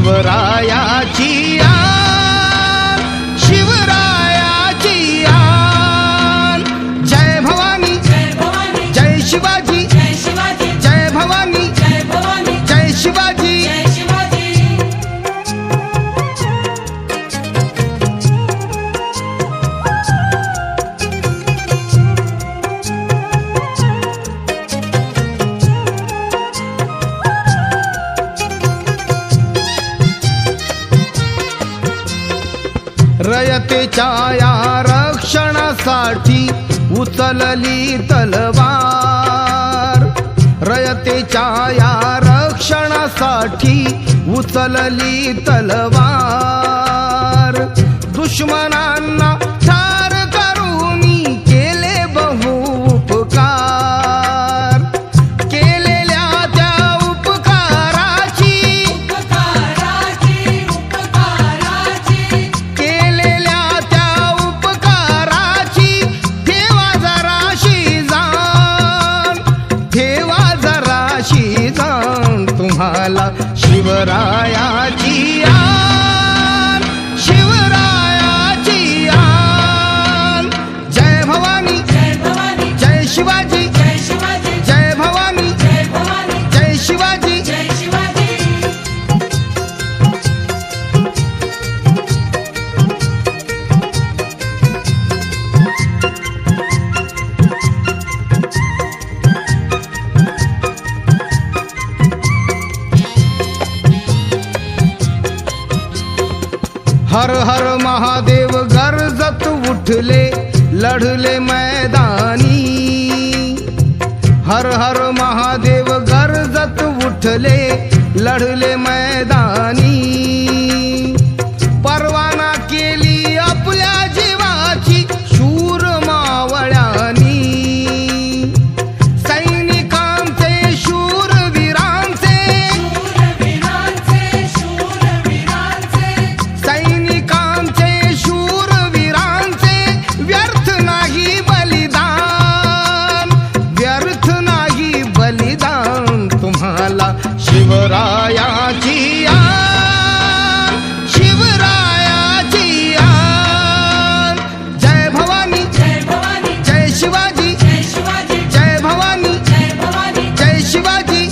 शिवरायाची आन, शिवरायाची आन। जय भवानी जय शिवाजी, जय भवानी जय शिवाजी। रयतेच्या या रक्षणासाठी उचलली तलवार, रयतेच्या या रक्षणासाठी उचलली तलवार। दुश्मनांना ठार करूनी केले बहु उपकार, केलेल्या त्या उपकाराची तुम्हाला शिवरायाची आन, शिवरायाची आन। जय भवानी जय शिवाजी, जय भवानी जय शिवाजी। हर हर महादेव गरजत उठले लढले मैदानी, हर हर महादेव गरजत उठले लढले मैदानी। परवाना केली आपल्या जीवाची शूर मावळ्यांनी, सैनिकांचे शूरवीरांचे, सैनिकांचे शूरवीरांचे व्यर्थ नाही बलिदान, व्यर्थ नाही बलिदान। तुम्हाला शिवरायाची आन, शिवरायाची आन। जय भवानी जय शिवाजी, जय भवानी जय शिवाजी।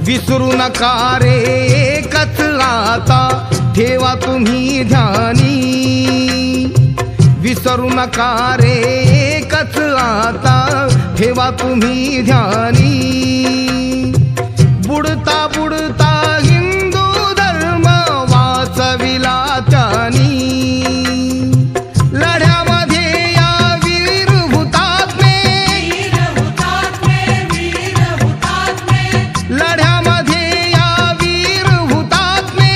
विसरू नका रे एकच आता ठेवा तुम्ही ध्यानी, विसरू नका रे एकच आता ठेवा तुम्ही ध्यानी। बुडता बुडता हिंदू धर्म वाचविला त्यानी, लढ्यामध्ये या वीर हुतात्मे, लढ्यामध्ये या वीर हुतात्मे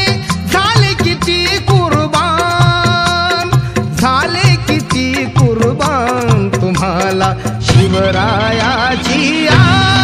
झाले किती कुर्बान, झाले किती कुर्बान। तुम्हाला शिवरायाची आन,